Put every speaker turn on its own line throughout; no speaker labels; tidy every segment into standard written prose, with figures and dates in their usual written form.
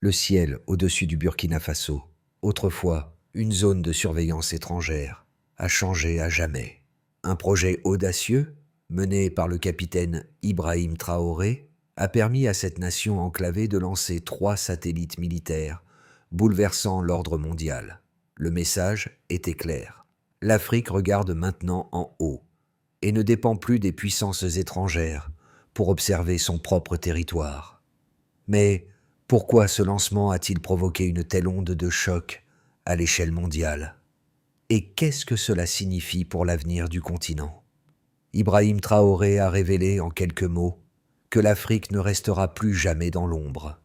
Le ciel au-dessus du Burkina Faso, autrefois une zone de surveillance étrangère, a changé à jamais. Un projet audacieux, mené par le capitaine Ibrahim Traoré, a permis à cette nation enclavée de lancer 3 satellites militaires, bouleversant l'ordre mondial. Le message était clair. L'Afrique regarde maintenant en haut et ne dépend plus des puissances étrangères pour observer son propre territoire. Mais pourquoi ce lancement a-t-il provoqué une telle onde de choc à l'échelle mondiale? Et qu'est-ce que cela signifie pour l'avenir du continent? Ibrahim Traoré a révélé en quelques mots que l'Afrique ne restera plus jamais dans l'ombre.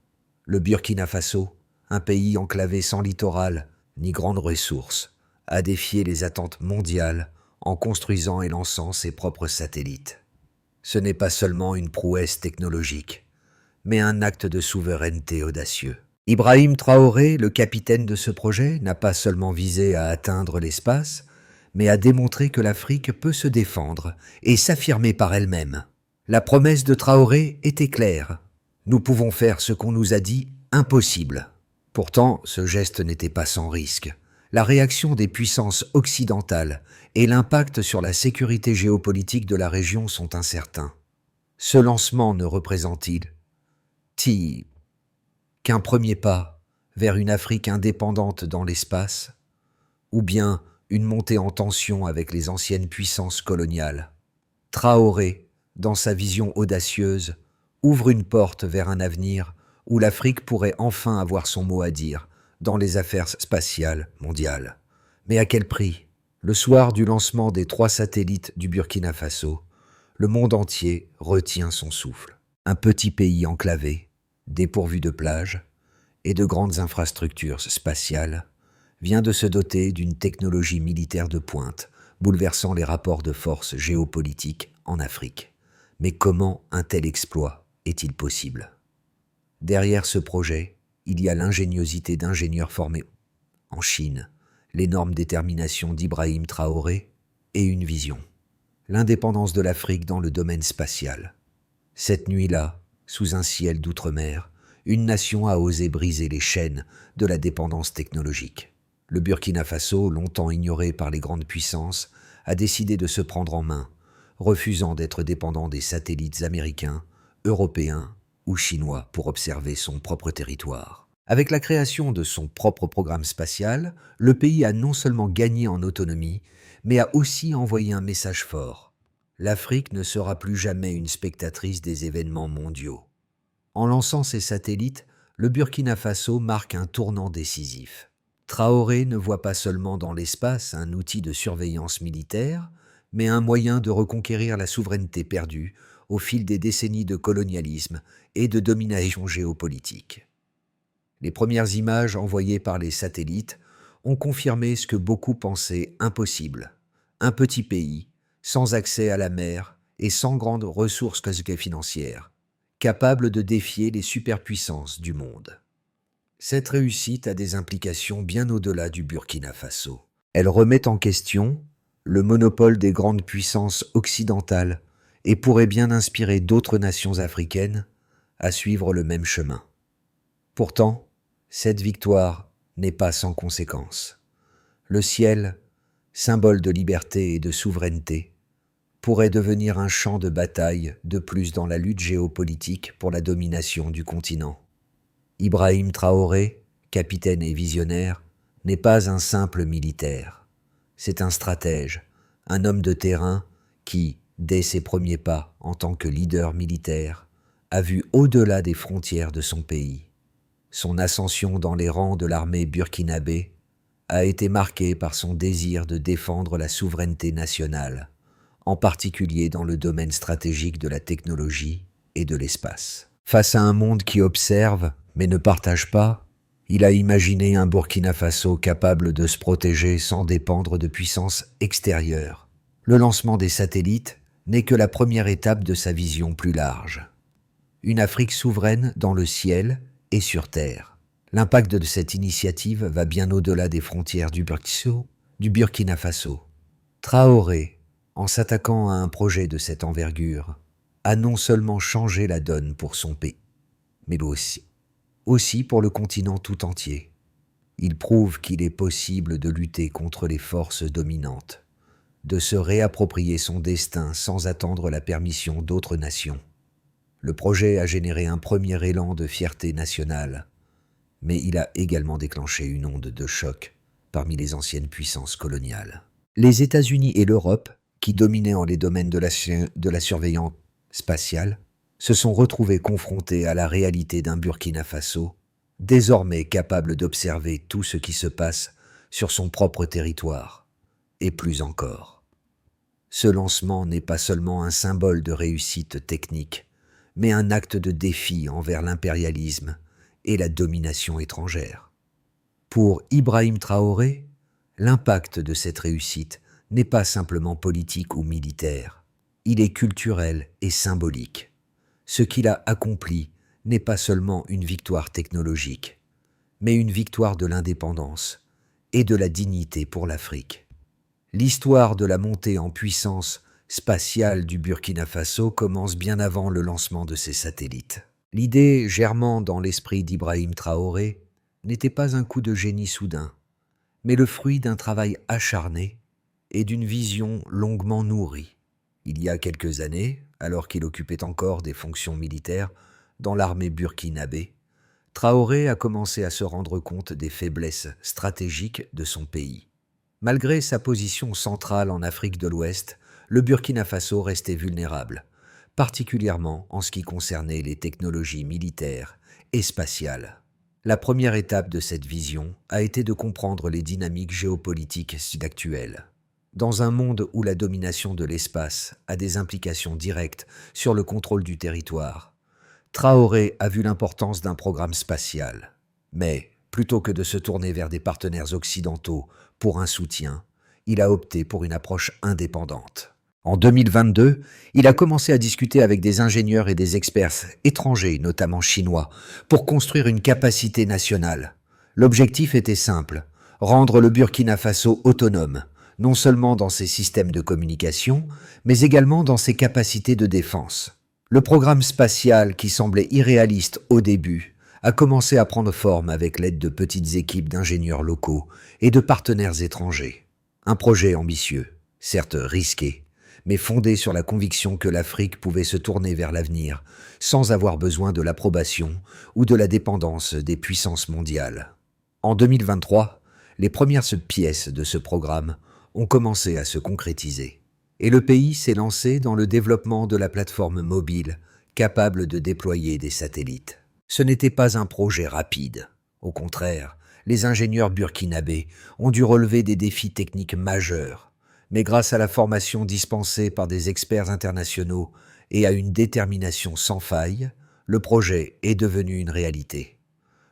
Le Burkina Faso, un pays enclavé sans littoral ni grandes ressources, a défié les attentes mondiales en construisant et lançant ses propres satellites. Ce n'est pas seulement une prouesse technologique, mais un acte de souveraineté audacieux. Ibrahim Traoré, le capitaine de ce projet, n'a pas seulement visé à atteindre l'espace, mais à démontrer que l'Afrique peut se défendre et s'affirmer par elle-même. La promesse de Traoré était claire. Nous pouvons faire ce qu'on nous a dit impossible. Pourtant, ce geste n'était pas sans risque. La réaction des puissances occidentales et l'impact sur la sécurité géopolitique de la région sont incertains. Ce lancement ne représente-t-il qu'un premier pas vers une Afrique indépendante dans l'espace, ou bien une montée en tension avec les anciennes puissances coloniales? Traoré, dans sa vision audacieuse, ouvre une porte vers un avenir où l'Afrique pourrait enfin avoir son mot à dire dans les affaires spatiales mondiales. Mais à quel prix? Le soir du lancement des 3 satellites du Burkina Faso, le monde entier retient son souffle. Un petit pays enclavé, dépourvu de plages et de grandes infrastructures spatiales, vient de se doter d'une technologie militaire de pointe, bouleversant les rapports de force géopolitiques en Afrique. Mais comment un tel exploit est-il possible? Derrière ce projet, il y a l'ingéniosité d'ingénieurs formés en Chine, l'énorme détermination d'Ibrahim Traoré et une vision: l'indépendance de l'Afrique dans le domaine spatial. Cette nuit-là, sous un ciel d'outre-mer, une nation a osé briser les chaînes de la dépendance technologique. Le Burkina Faso, longtemps ignoré par les grandes puissances, a décidé de se prendre en main, refusant d'être dépendant des satellites américains, européens ou chinois pour observer son propre territoire. Avec la création de son propre programme spatial, le pays a non seulement gagné en autonomie, mais a aussi envoyé un message fort: l'Afrique ne sera plus jamais une spectatrice des événements mondiaux. En lançant ses satellites, le Burkina Faso marque un tournant décisif. Traoré ne voit pas seulement dans l'espace un outil de surveillance militaire, mais un moyen de reconquérir la souveraineté perdue au fil des décennies de colonialisme et de domination géopolitique. Les premières images envoyées par les satellites ont confirmé ce que beaucoup pensaient impossible: un petit pays, sans accès à la mer et sans grandes ressources financières, capable de défier les superpuissances du monde. Cette réussite a des implications bien au-delà du Burkina Faso. Elle remet en question le monopole des grandes puissances occidentales et pourrait bien inspirer d'autres nations africaines à suivre le même chemin. Pourtant, cette victoire n'est pas sans conséquences. Le ciel, symbole de liberté et de souveraineté, pourrait devenir un champ de bataille de plus dans la lutte géopolitique pour la domination du continent. Ibrahim Traoré, capitaine et visionnaire, n'est pas un simple militaire. C'est un stratège, un homme de terrain qui, dès ses premiers pas en tant que leader militaire, a vu au-delà des frontières de son pays. Son ascension dans les rangs de l'armée burkinabé a été marquée par son désir de défendre la souveraineté nationale, en particulier dans le domaine stratégique de la technologie et de l'espace. Face à un monde qui observe mais ne partage pas, il a imaginé un Burkina Faso capable de se protéger sans dépendre de puissances extérieures. Le lancement des satellites n'est que la première étape de sa vision plus large. Une Afrique souveraine dans le ciel et sur terre. L'impact de cette initiative va bien au-delà des frontières du Burkina Faso. Traoré, en s'attaquant à un projet de cette envergure, a non seulement changé la donne pour son pays, mais aussi aussi pour le continent tout entier. Il prouve qu'il est possible de lutter contre les forces dominantes, de se réapproprier son destin sans attendre la permission d'autres nations. Le projet a généré un premier élan de fierté nationale, mais il a également déclenché une onde de choc parmi les anciennes puissances coloniales. Les États-Unis et l'Europe, qui dominaient en les domaines de la surveillance spatiale, se sont retrouvés confrontés à la réalité d'un Burkina Faso, désormais capable d'observer tout ce qui se passe sur son propre territoire, et plus encore. Ce lancement n'est pas seulement un symbole de réussite technique, mais un acte de défi envers l'impérialisme et la domination étrangère. Pour Ibrahim Traoré, l'impact de cette réussite n'est pas simplement politique ou militaire, il est culturel et symbolique. Ce qu'il a accompli n'est pas seulement une victoire technologique, mais une victoire de l'indépendance et de la dignité pour l'Afrique. L'histoire de la montée en puissance spatiale du Burkina Faso commence bien avant le lancement de ses satellites. L'idée germant dans l'esprit d'Ibrahim Traoré n'était pas un coup de génie soudain, mais le fruit d'un travail acharné et d'une vision longuement nourrie. Il y a quelques années, alors qu'il occupait encore des fonctions militaires dans l'armée burkinabé, Traoré a commencé à se rendre compte des faiblesses stratégiques de son pays. Malgré sa position centrale en Afrique de l'Ouest, le Burkina Faso restait vulnérable, particulièrement en ce qui concernait les technologies militaires et spatiales. La première étape de cette vision a été de comprendre les dynamiques géopolitiques actuelles. Dans un monde où la domination de l'espace a des implications directes sur le contrôle du territoire, Traoré a vu l'importance d'un programme spatial. Mais, plutôt que de se tourner vers des partenaires occidentaux pour un soutien, il a opté pour une approche indépendante. En 2022, il a commencé à discuter avec des ingénieurs et des experts étrangers, notamment chinois, pour construire une capacité nationale. L'objectif était simple, rendre le Burkina Faso autonome, non seulement dans ses systèmes de communication, mais également dans ses capacités de défense. Le programme spatial, qui semblait irréaliste au début, a commencé à prendre forme avec l'aide de petites équipes d'ingénieurs locaux et de partenaires étrangers. Un projet ambitieux, certes risqué, mais fondé sur la conviction que l'Afrique pouvait se tourner vers l'avenir sans avoir besoin de l'approbation ou de la dépendance des puissances mondiales. En 2023, les premières pièces de ce programme ont commencé à se concrétiser, et le pays s'est lancé dans le développement de la plateforme mobile capable de déployer des satellites. Ce n'était pas un projet rapide. Au contraire, les ingénieurs burkinabés ont dû relever des défis techniques majeurs, mais grâce à la formation dispensée par des experts internationaux et à une détermination sans faille, le projet est devenu une réalité.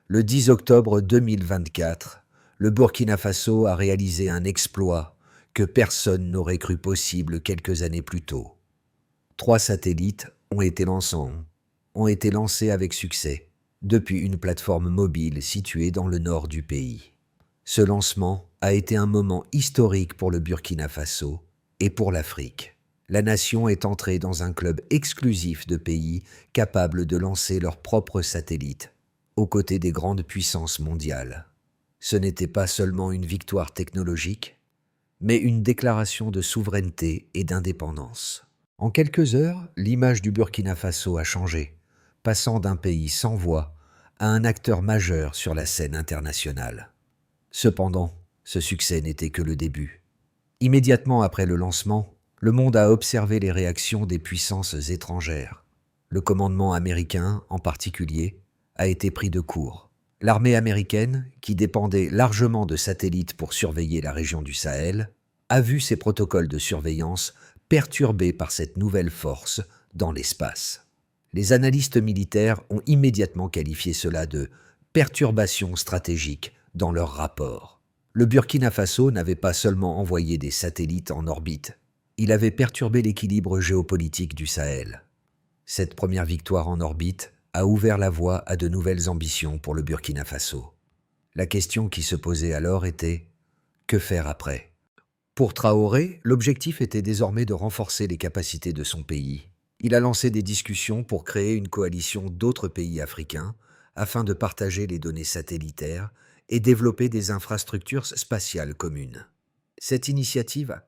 Le 10 octobre 2024, le Burkina Faso a réalisé un exploit que personne n'aurait cru possible quelques années plus tôt. 3 satellites ont été lancés avec succès depuis une plateforme mobile située dans le nord du pays. Ce lancement a été un moment historique pour le Burkina Faso et pour l'Afrique. La nation est entrée dans un club exclusif de pays capables de lancer leurs propres satellites, aux côtés des grandes puissances mondiales. Ce n'était pas seulement une victoire technologique, mais une déclaration de souveraineté et d'indépendance. En quelques heures, l'image du Burkina Faso a changé, passant d'un pays sans voix à un acteur majeur sur la scène internationale. Cependant, ce succès n'était que le début. Immédiatement après le lancement, le monde a observé les réactions des puissances étrangères. Le commandement américain, en particulier, a été pris de court. L'armée américaine, qui dépendait largement de satellites pour surveiller la région du Sahel, a vu ses protocoles de surveillance perturbés par cette nouvelle force dans l'espace. Les analystes militaires ont immédiatement qualifié cela de perturbation stratégique dans leur rapport. Le Burkina Faso n'avait pas seulement envoyé des satellites en orbite, il avait perturbé l'équilibre géopolitique du Sahel. Cette première victoire en orbite a ouvert la voie à de nouvelles ambitions pour le Burkina Faso. La question qui se posait alors était « que faire après ?» Pour Traoré, l'objectif était désormais de renforcer les capacités de son pays. Il a lancé des discussions pour créer une coalition d'autres pays africains afin de partager les données satellitaires et développer des infrastructures spatiales communes. Cette initiative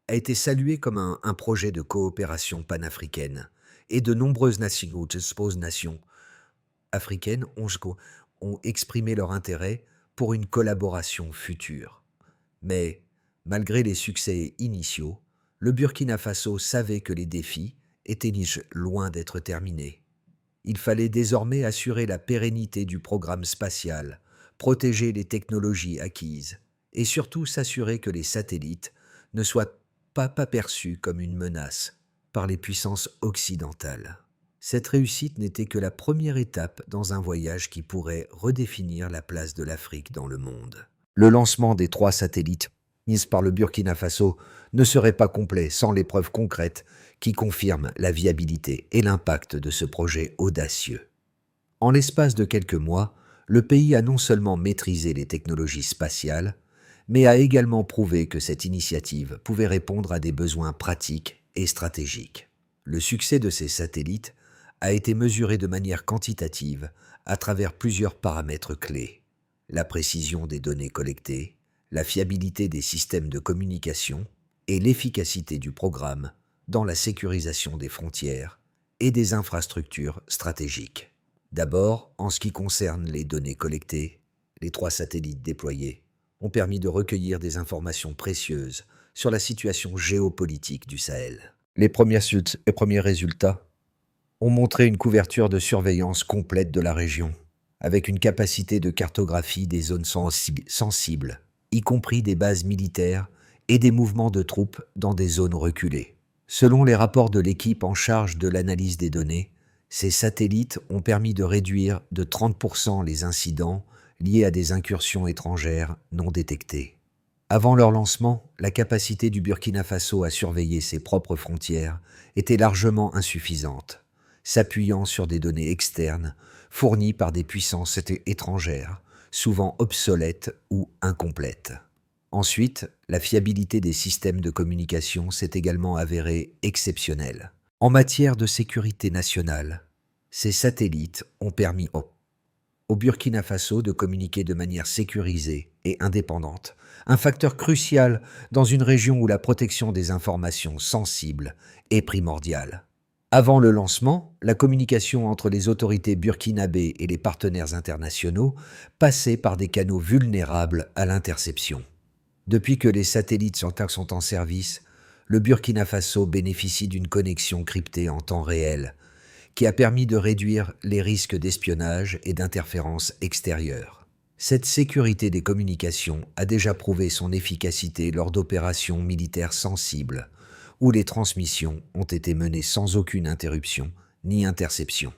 a été saluée comme un projet de coopération panafricaine et de nombreuses nations africaines ont exprimé leur intérêt pour une collaboration future. Mais, malgré les succès initiaux, le Burkina Faso savait que les défis étaient loin d'être terminés. Il fallait désormais assurer la pérennité du programme spatial, protéger les technologies acquises et surtout s'assurer que les satellites ne soient pas perçus comme une menace par les puissances occidentales. Cette réussite n'était que la première étape dans un voyage qui pourrait redéfinir la place de l'Afrique dans le monde. Le lancement des 3 satellites mis par le Burkina Faso ne serait pas complet sans les preuves concrètes qui confirment la viabilité et l'impact de ce projet audacieux. En l'espace de quelques mois, le pays a non seulement maîtrisé les technologies spatiales, mais a également prouvé que cette initiative pouvait répondre à des besoins pratiques et stratégiques. Le succès de ces satellites a été mesuré de manière quantitative à travers plusieurs paramètres clés: la précision des données collectées, la fiabilité des systèmes de communication et l'efficacité du programme dans la sécurisation des frontières et des infrastructures stratégiques. D'abord, en ce qui concerne les données collectées, les 3 satellites déployés ont permis de recueillir des informations précieuses sur la situation géopolitique du Sahel. Les premiers résultats ont montré une couverture de surveillance complète de la région, avec une capacité de cartographie des zones sensibles, y compris des bases militaires et des mouvements de troupes dans des zones reculées. Selon les rapports de l'équipe en charge de l'analyse des données, ces satellites ont permis de réduire de 30% les incidents liés à des incursions étrangères non détectées. Avant leur lancement, la capacité du Burkina Faso à surveiller ses propres frontières était largement insuffisante, s'appuyant sur des données externes fournies par des puissances étrangères, souvent obsolètes ou incomplètes. Ensuite, la fiabilité des systèmes de communication s'est également avérée exceptionnelle. En matière de sécurité nationale, ces satellites ont permis au Burkina Faso de communiquer de manière sécurisée et indépendante, un facteur crucial dans une région où la protection des informations sensibles est primordiale. Avant le lancement, la communication entre les autorités burkinabées et les partenaires internationaux passait par des canaux vulnérables à l'interception. Depuis que les satellites sont en service, le Burkina Faso bénéficie d'une connexion cryptée en temps réel, qui a permis de réduire les risques d'espionnage et d'interférences extérieures. Cette sécurité des communications a déjà prouvé son efficacité lors d'opérations militaires sensibles, où les transmissions ont été menées sans aucune interruption ni interception.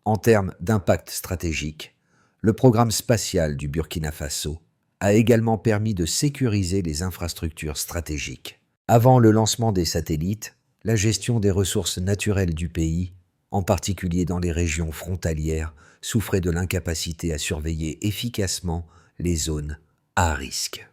En termes d'impact stratégique, le programme spatial du Burkina Faso a également permis de sécuriser les infrastructures stratégiques. Avant le lancement des satellites, la gestion des ressources naturelles du pays, en particulier dans les régions frontalières, souffrait de l'incapacité à surveiller efficacement les zones à risque.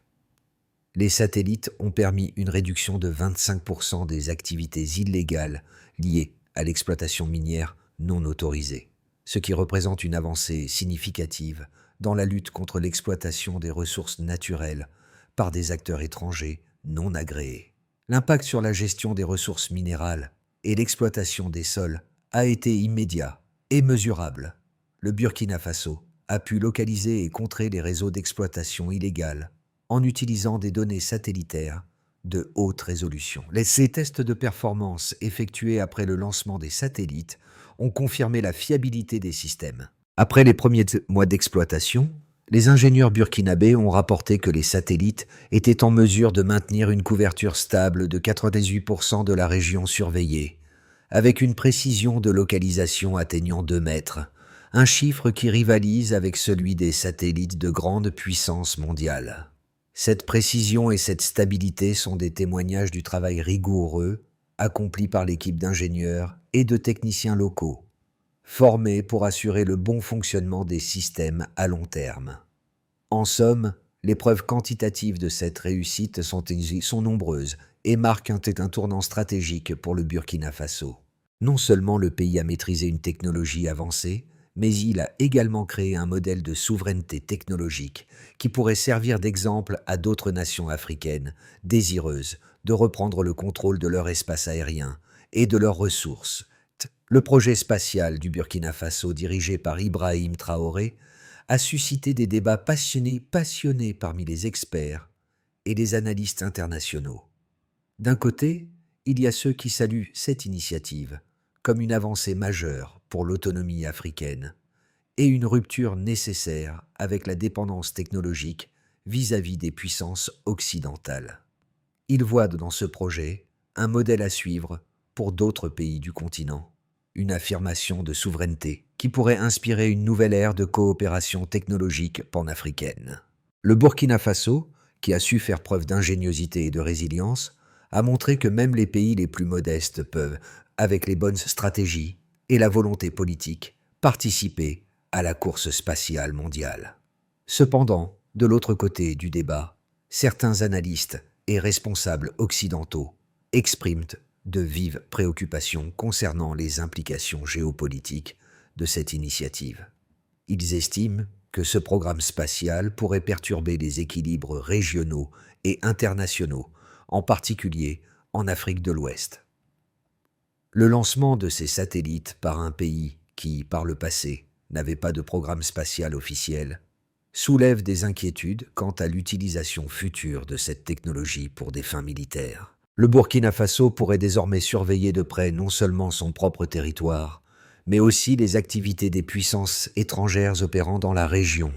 Les satellites ont permis une réduction de 25% des activités illégales liées à l'exploitation minière non autorisée, ce qui représente une avancée significative dans la lutte contre l'exploitation des ressources naturelles par des acteurs étrangers non agréés. L'impact sur la gestion des ressources minérales et l'exploitation des sols a été immédiat et mesurable. Le Burkina Faso a pu localiser et contrer les réseaux d'exploitation illégale en utilisant des données satellitaires de haute résolution. Ces tests de performance effectués après le lancement des satellites ont confirmé la fiabilité des systèmes. Après les premiers mois d'exploitation, les ingénieurs burkinabés ont rapporté que les satellites étaient en mesure de maintenir une couverture stable de 98% de la région surveillée, avec une précision de localisation atteignant 2 mètres, un chiffre qui rivalise avec celui des satellites de grande puissance mondiale. Cette précision et cette stabilité sont des témoignages du travail rigoureux accompli par l'équipe d'ingénieurs et de techniciens locaux, formés pour assurer le bon fonctionnement des systèmes à long terme. En somme, les preuves quantitatives de cette réussite sont nombreuses et marquent un tournant stratégique pour le Burkina Faso. Non seulement le pays a maîtrisé une technologie avancée, mais il a également créé un modèle de souveraineté technologique qui pourrait servir d'exemple à d'autres nations africaines désireuses de reprendre le contrôle de leur espace aérien et de leurs ressources. Le projet spatial du Burkina Faso, dirigé par Ibrahim Traoré, a suscité des débats passionnés parmi les experts et les analystes internationaux. D'un côté, il y a ceux qui saluent cette initiative comme une avancée majeure pour l'autonomie africaine et une rupture nécessaire avec la dépendance technologique vis-à-vis des puissances occidentales. Ils voient dans ce projet un modèle à suivre pour d'autres pays du continent, une affirmation de souveraineté qui pourrait inspirer une nouvelle ère de coopération technologique panafricaine. Le Burkina Faso, qui a su faire preuve d'ingéniosité et de résilience, a montré que même les pays les plus modestes peuvent, avec les bonnes stratégies et la volonté politique, participer à la course spatiale mondiale. Cependant, de l'autre côté du débat, certains analystes et responsables occidentaux expriment de vives préoccupations concernant les implications géopolitiques de cette initiative. Ils estiment que ce programme spatial pourrait perturber les équilibres régionaux et internationaux, en particulier en Afrique de l'Ouest. Le lancement de ces satellites par un pays qui, par le passé, n'avait pas de programme spatial officiel, soulève des inquiétudes quant à l'utilisation future de cette technologie pour des fins militaires. Le Burkina Faso pourrait désormais surveiller de près non seulement son propre territoire, mais aussi les activités des puissances étrangères opérant dans la région,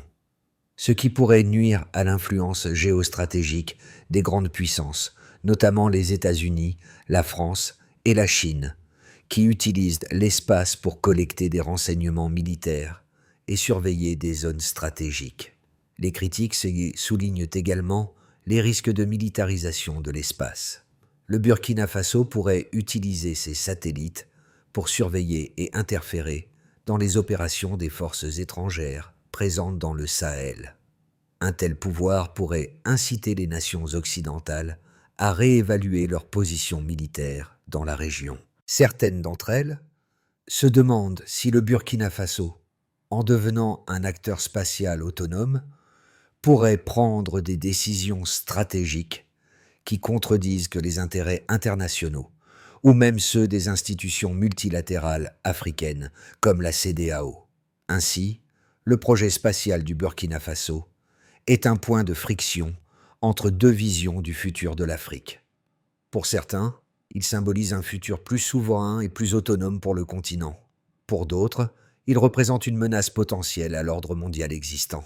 ce qui pourrait nuire à l'influence géostratégique des grandes puissances, notamment les États-Unis, la France et la Chine, qui utilisent l'espace pour collecter des renseignements militaires et surveiller des zones stratégiques. Les critiques soulignent également les risques de militarisation de l'espace. Le Burkina Faso pourrait utiliser ces satellites pour surveiller et interférer dans les opérations des forces étrangères présentes dans le Sahel. Un tel pouvoir pourrait inciter les nations occidentales à réévaluer leur position militaire dans la région. Certaines d'entre elles se demandent si le Burkina Faso, en devenant un acteur spatial autonome, pourrait prendre des décisions stratégiques qui contredisent que les intérêts internationaux ou même ceux des institutions multilatérales africaines comme la CEDEAO. Ainsi, le projet spatial du Burkina Faso est un point de friction entre deux visions du futur de l'Afrique. Pour certains, il symbolise un futur plus souverain et plus autonome pour le continent. Pour d'autres, il représente une menace potentielle à l'ordre mondial existant.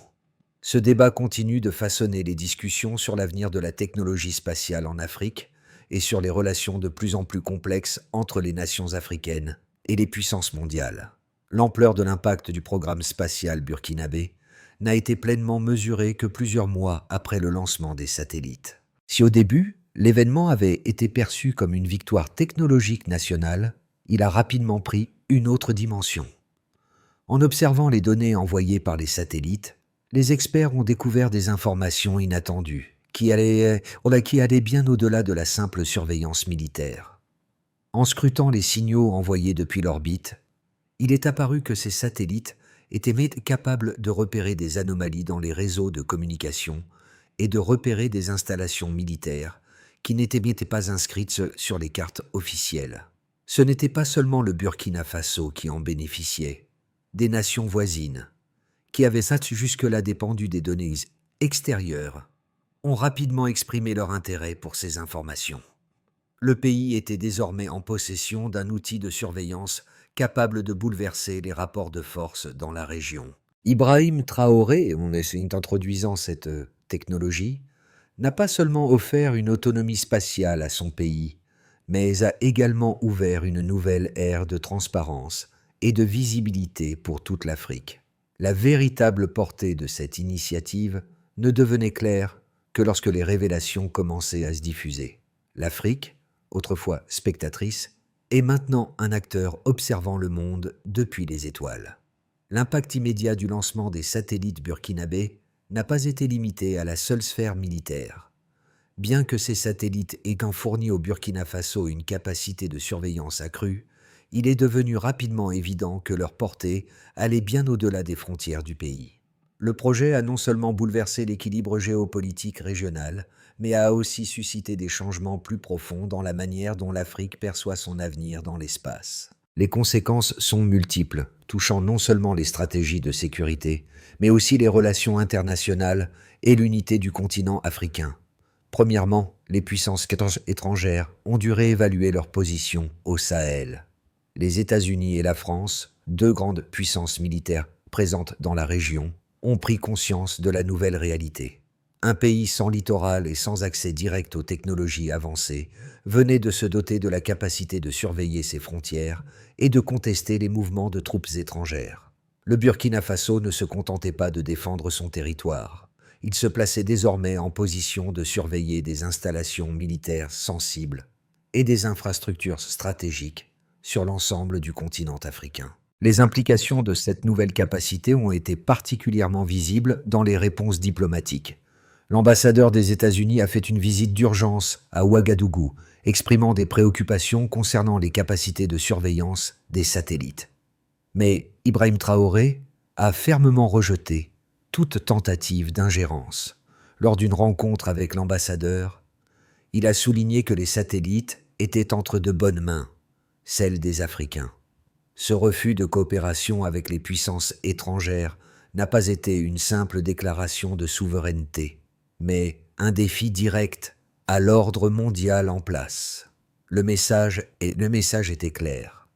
Ce débat continue de façonner les discussions sur l'avenir de la technologie spatiale en Afrique et sur les relations de plus en plus complexes entre les nations africaines et les puissances mondiales. L'ampleur de l'impact du programme spatial burkinabé n'a été pleinement mesurée que plusieurs mois après le lancement des satellites. Si au début, l'événement avait été perçu comme une victoire technologique nationale, il a rapidement pris une autre dimension. En observant les données envoyées par les satellites, les experts ont découvert des informations inattendues qui allaient bien au-delà de la simple surveillance militaire. En scrutant les signaux envoyés depuis l'orbite, il est apparu que ces satellites étaient capables de repérer des anomalies dans les réseaux de communication et de repérer des installations militaires qui n'étaient pas inscrites sur les cartes officielles. Ce n'était pas seulement le Burkina Faso qui en bénéficiait. Des nations voisines, qui avaient jusque-là dépendu des données extérieures, ont rapidement exprimé leur intérêt pour ces informations. Le pays était désormais en possession d'un outil de surveillance capable de bouleverser les rapports de force dans la région. Ibrahim Traoré, en introduisant cette technologie, n'a pas seulement offert une autonomie spatiale à son pays, mais a également ouvert une nouvelle ère de transparence et de visibilité pour toute l'Afrique. La véritable portée de cette initiative ne devenait claire que lorsque les révélations commençaient à se diffuser. L'Afrique, autrefois spectatrice, est maintenant un acteur observant le monde depuis les étoiles. L'impact immédiat du lancement des satellites burkinabés n'a pas été limité à la seule sphère militaire. Bien que ces satellites aient fourni au Burkina Faso une capacité de surveillance accrue, il est devenu rapidement évident que leur portée allait bien au-delà des frontières du pays. Le projet a non seulement bouleversé l'équilibre géopolitique régional, mais a aussi suscité des changements plus profonds dans la manière dont l'Afrique perçoit son avenir dans l'espace. Les conséquences sont multiples, touchant non seulement les stratégies de sécurité, mais aussi les relations internationales et l'unité du continent africain. Premièrement, les puissances étrangères ont dû réévaluer leur position au Sahel. Les États-Unis et la France, deux grandes puissances militaires présentes dans la région, ont pris conscience de la nouvelle réalité. Un pays sans littoral et sans accès direct aux technologies avancées venait de se doter de la capacité de surveiller ses frontières et de contester les mouvements de troupes étrangères. Le Burkina Faso ne se contentait pas de défendre son territoire. Il se plaçait désormais en position de surveiller des installations militaires sensibles et des infrastructures stratégiques sur l'ensemble du continent africain. Les implications de cette nouvelle capacité ont été particulièrement visibles dans les réponses diplomatiques. L'ambassadeur des États-Unis a fait une visite d'urgence à Ouagadougou, exprimant des préoccupations concernant les capacités de surveillance des satellites. Mais Ibrahim Traoré a fermement rejeté toute tentative d'ingérence. Lors d'une rencontre avec l'ambassadeur, il a souligné que les satellites étaient entre de bonnes mains, celles des Africains. Ce refus de coopération avec les puissances étrangères n'a pas été une simple déclaration de souveraineté, mais un défi direct à l'ordre mondial en place. Le message était clair.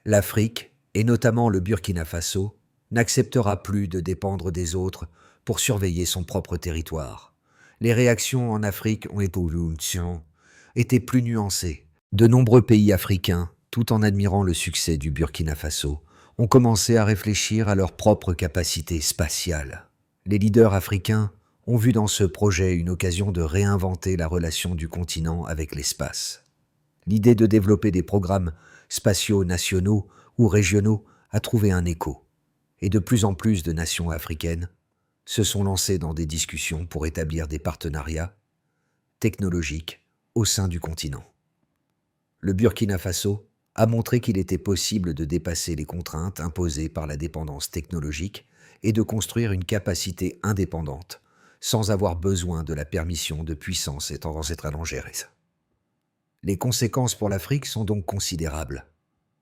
L'Afrique, et notamment le Burkina Faso, n'acceptera plus de dépendre des autres pour surveiller son propre territoire. Les réactions en Afrique ont été plus nuancées. De nombreux pays africains, tout en admirant le succès du Burkina Faso, ont commencé à réfléchir à leur propre capacité spatiale. Les leaders africains ont vu dans ce projet une occasion de réinventer la relation du continent avec l'espace. L'idée de développer des programmes spatiaux nationaux ou régionaux a trouvé un écho, et de plus en plus de nations africaines se sont lancées dans des discussions pour établir des partenariats technologiques au sein du continent. Le Burkina Faso a montré qu'il était possible de dépasser les contraintes imposées par la dépendance technologique et de construire une capacité indépendante sans avoir besoin de la permission de puissances étrangères. Les conséquences pour l'Afrique sont donc considérables.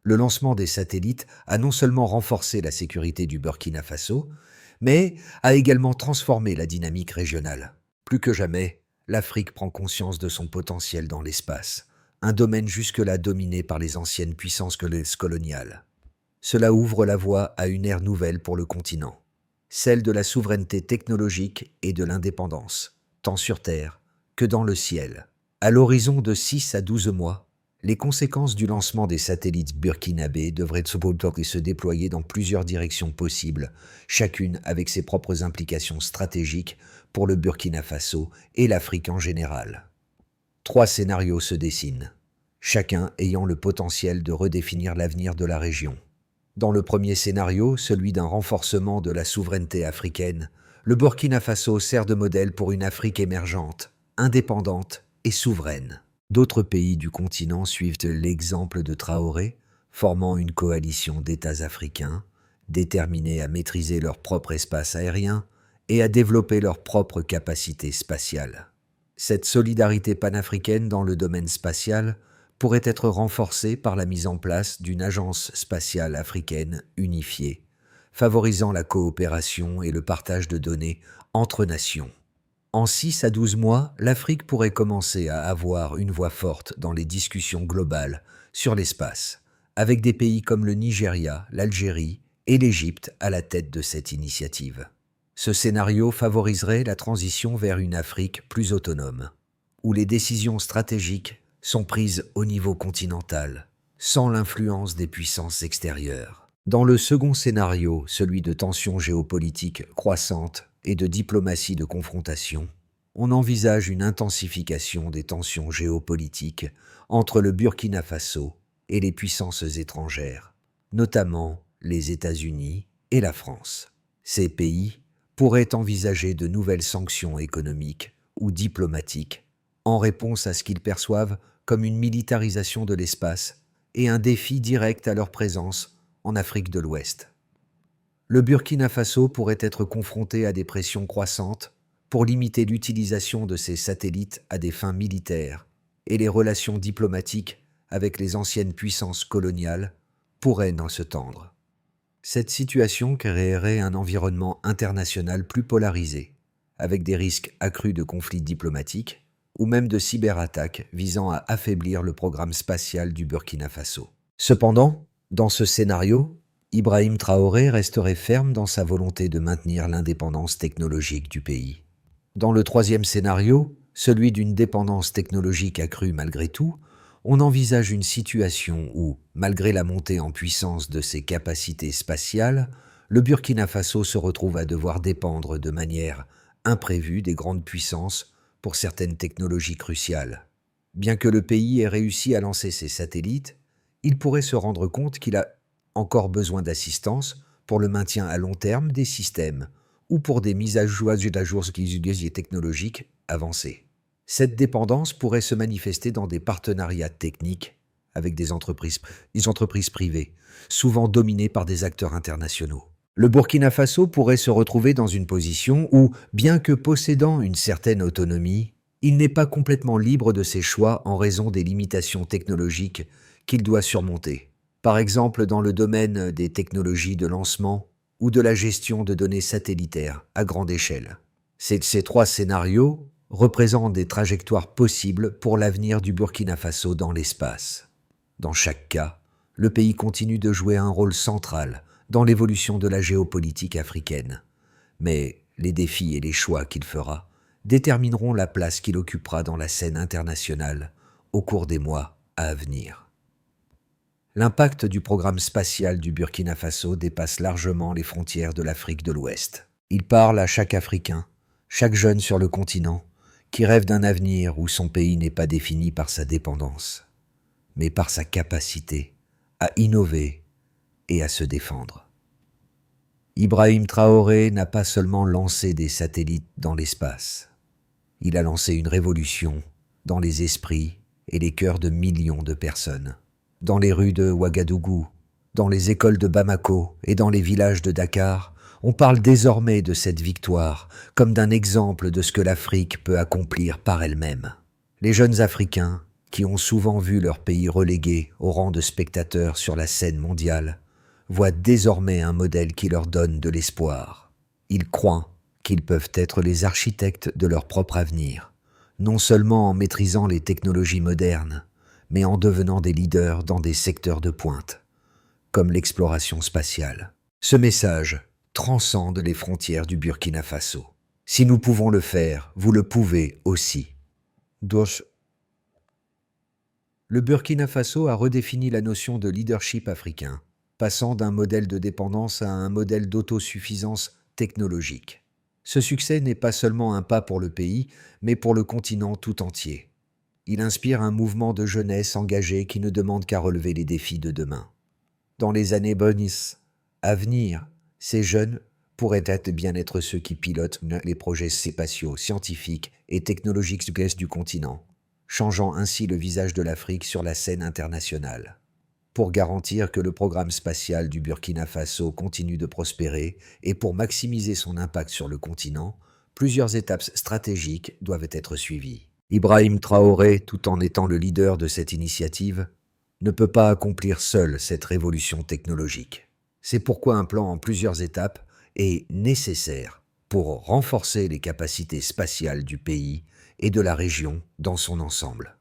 Le lancement des satellites a non seulement renforcé la sécurité du Burkina Faso, mais a également transformé la dynamique régionale. Plus que jamais, l'Afrique prend conscience de son potentiel dans l'espace, un domaine jusque-là dominé par les anciennes puissances coloniales. Cela ouvre la voie à une ère nouvelle pour le continent, celle de la souveraineté technologique et de l'indépendance, tant sur Terre que dans le ciel. À l'horizon de 6 à 12 mois, les conséquences du lancement des satellites burkinabés devraient se déployer dans plusieurs directions possibles, chacune avec ses propres implications stratégiques pour le Burkina Faso et l'Afrique en général. 3 scénarios se dessinent, chacun ayant le potentiel de redéfinir l'avenir de la région. Dans le premier scénario, celui d'un renforcement de la souveraineté africaine, le Burkina Faso sert de modèle pour une Afrique émergente, indépendante et souveraine. D'autres pays du continent suivent l'exemple de Traoré, formant une coalition d'États africains, déterminés à maîtriser leur propre espace aérien et à développer leurs propres capacités spatiales. Cette solidarité panafricaine dans le domaine spatial pourrait être renforcée par la mise en place d'une agence spatiale africaine unifiée, favorisant la coopération et le partage de données entre nations. En 6 à 12 mois, l'Afrique pourrait commencer à avoir une voix forte dans les discussions globales sur l'espace, avec des pays comme le Nigeria, l'Algérie et l'Égypte à la tête de cette initiative. Ce scénario favoriserait la transition vers une Afrique plus autonome, où les décisions stratégiques sont prises au niveau continental, sans l'influence des puissances extérieures. Dans le second scénario, celui de tensions géopolitiques croissantes et de diplomatie de confrontation, on envisage une intensification des tensions géopolitiques entre le Burkina Faso et les puissances étrangères, notamment les États-Unis et la France. Ces pays pourraient envisager de nouvelles sanctions économiques ou diplomatiques en réponse à ce qu'ils perçoivent comme une militarisation de l'espace et un défi direct à leur présence en Afrique de l'Ouest. Le Burkina Faso pourrait être confronté à des pressions croissantes pour limiter l'utilisation de ses satellites à des fins militaires, et les relations diplomatiques avec les anciennes puissances coloniales pourraient n'en se tendre. Cette situation créerait un environnement international plus polarisé, avec des risques accrus de conflits diplomatiques ou même de cyberattaques visant à affaiblir le programme spatial du Burkina Faso. Cependant, dans ce scénario, Ibrahim Traoré resterait ferme dans sa volonté de maintenir l'indépendance technologique du pays. Dans le troisième scénario, celui d'une dépendance technologique accrue malgré tout, on envisage une situation où, malgré la montée en puissance de ses capacités spatiales, le Burkina Faso se retrouve à devoir dépendre de manière imprévue des grandes puissances pour certaines technologies cruciales. Bien que le pays ait réussi à lancer ses satellites, il pourrait se rendre compte qu'il a encore besoin d'assistance pour le maintien à long terme des systèmes ou pour des mises à jour technologiques avancées. Cette dépendance pourrait se manifester dans des partenariats techniques avec des entreprises privées, souvent dominées par des acteurs internationaux. Le Burkina Faso pourrait se retrouver dans une position où, bien que possédant une certaine autonomie, il n'est pas complètement libre de ses choix en raison des limitations technologiques qu'il doit surmonter. Par exemple dans le domaine des technologies de lancement ou de la gestion de données satellitaires à grande échelle. Ces trois scénarios représentent des trajectoires possibles pour l'avenir du Burkina Faso dans l'espace. Dans chaque cas, le pays continue de jouer un rôle central dans l'évolution de la géopolitique africaine. Mais les défis et les choix qu'il fera détermineront la place qu'il occupera dans la scène internationale au cours des mois à venir. L'impact du programme spatial du Burkina Faso dépasse largement les frontières de l'Afrique de l'Ouest. Il parle à chaque Africain, chaque jeune sur le continent, qui rêve d'un avenir où son pays n'est pas défini par sa dépendance, mais par sa capacité à innover et à se défendre. Ibrahim Traoré n'a pas seulement lancé des satellites dans l'espace, il a lancé une révolution dans les esprits et les cœurs de millions de personnes. Dans les rues de Ouagadougou, dans les écoles de Bamako et dans les villages de Dakar, on parle désormais de cette victoire comme d'un exemple de ce que l'Afrique peut accomplir par elle-même. Les jeunes Africains, qui ont souvent vu leur pays relégué au rang de spectateurs sur la scène mondiale, voient désormais un modèle qui leur donne de l'espoir. Ils croient qu'ils peuvent être les architectes de leur propre avenir, non seulement en maîtrisant les technologies modernes, mais en devenant des leaders dans des secteurs de pointe, comme l'exploration spatiale. Ce message transcende les frontières du Burkina Faso. Si nous pouvons le faire, vous le pouvez aussi. Le Burkina Faso a redéfini la notion de leadership africain, passant d'un modèle de dépendance à un modèle d'autosuffisance technologique. Ce succès n'est pas seulement un pas pour le pays, mais pour le continent tout entier. Il inspire un mouvement de jeunesse engagée qui ne demande qu'à relever les défis de demain. Dans les années bonnes à venir, ces jeunes pourraient bien être ceux qui pilotent les projets spatiaux, scientifiques et technologiques du continent, changeant ainsi le visage de l'Afrique sur la scène internationale. Pour garantir que le programme spatial du Burkina Faso continue de prospérer et pour maximiser son impact sur le continent, plusieurs étapes stratégiques doivent être suivies. Ibrahim Traoré, tout en étant le leader de cette initiative, ne peut pas accomplir seul cette révolution technologique. C'est pourquoi un plan en plusieurs étapes est nécessaire pour renforcer les capacités spatiales du pays et de la région dans son ensemble.